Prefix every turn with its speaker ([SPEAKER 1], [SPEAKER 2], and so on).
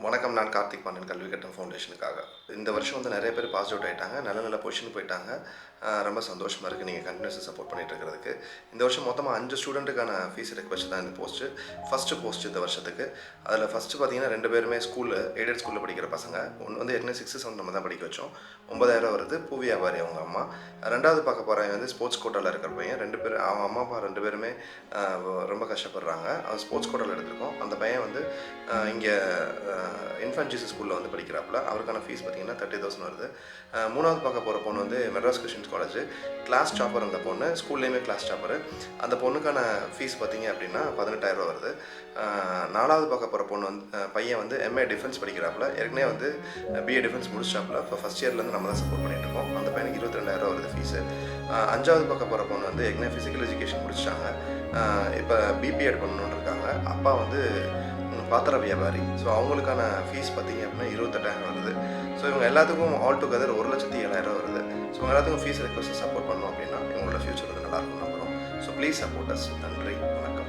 [SPEAKER 1] வணக்கம். நான் கார்த்திக் பாண்டியன், கல்வி கட்டணம் ஃபவுண்டேஷனுக்காக. இந்த வருஷம் வந்து நெறைய பேர் பாஸ் அவுட் ஆயிட்டாங்க. நல்ல நல்ல பொசிஷனுக்கு போயிட்டாங்க. ரொம்ப சந்தோஷமா இருக்கு. நீங்க கன்டினியூஸா சப்போர்ட் பண்ணிட்டு இருக்கிறதுக்கு. இந்த வருஷம் மொத்தமா 5 ஸ்டூடண்ட்டுக்கான ஃபீஸ் ரிக்வெஸ்ட் தான் இந்த போஸ்ட்டு. ஃபர்ஸ்ட்டு போஸ்ட் இந்த வருஷத்துக்கு. அதில ஃபர்ஸ்ட்டு பார்த்தீங்கன்னா 2 பேருமே எய்டட் ஸ்கூல்ல படிக்கிற பசங்க. ஒண்ணு வந்து ஏற்கனவே 6, 7 நம்ம தான் படிக்க வச்சோம். 9,000 வருது. பூ வியாபாரி அவங்க அம்மா. 2வது பார்க்க போறவன் வந்து ஸ்போர்ட்ஸ் கோட்டால இருக்கிற பையன். 2 பேரும் அவன் அம்மா, அப்பா 2 பேருமே ரொம்ப கஷ்டப்படுறாங்க. அவன் ஸ்போர்ட்ஸ் கோட்டால எடுத்திருக்கோம். அந்த பையன் வந்து இங்க இன்ஃபன்ட் ஜீசஸ் ஸ்கூலில் வந்து படிக்கிறாப்புல. அவருக்கான ஃபீஸ் பார்த்தீங்கன்னா 30,000 வருது. 3வது பார்க்க போகிற பொண்ணு வந்து Madras Christians college class topper. அந்த பொண்ணு ஸ்கூல்லேயுமே கிளாஸ் டாப்பர். அந்த பொண்ணுக்கான ஃபீஸ் பார்த்தீங்க அப்படின்னா 18,000 வருது. 4வது பார்க்க போகிற பொண்ணு வந்து பையன் வந்து எம்ஏ டிஃபென்ஸ் படிக்கிறாப்புல. ஏற்கனவே வந்து பிஏ டிஃபென்ஸ் முடிச்சாப்புல. இப்போ ஃபஸ்ட் இயர்லேருந்து நம்ம தான் சப்போர்ட் பண்ணிட்டு இருக்கோம். அந்த பையனுக்கு 22,000 வருது ஃபீஸு. 5வது பார்க்க போகிற பொண்ணு வந்து ஏற்கனவே ஃபிசிக்கல் எஜுகேஷன் முடிச்சிட்டாங்க. இப்போ பிபிஎட் பண்ணணுன்னு இருக்காங்க. அப்பா வந்து பாத்திர வியாபாரி. ஸோ அவங்களுக்கான ஃபீஸ் பார்த்தீங்க அப்படின்னா 28,000 வருது. ஸோ இவங்க எல்லாத்துக்கும் ஆல் டுகெதர் 1,07,000 வருது. ஸோ இவங்க எல்லாத்துக்கும் ஃபீஸ் ரெக்வஸ்ட் சப்போர்ட் பண்ணோம் அப்படின்னா இவங்களோட ஃபியூச்சர் வந்து நல்லாயிருக்கும் நம்புகிறோம். So please support us. நன்றி, வணக்கம்.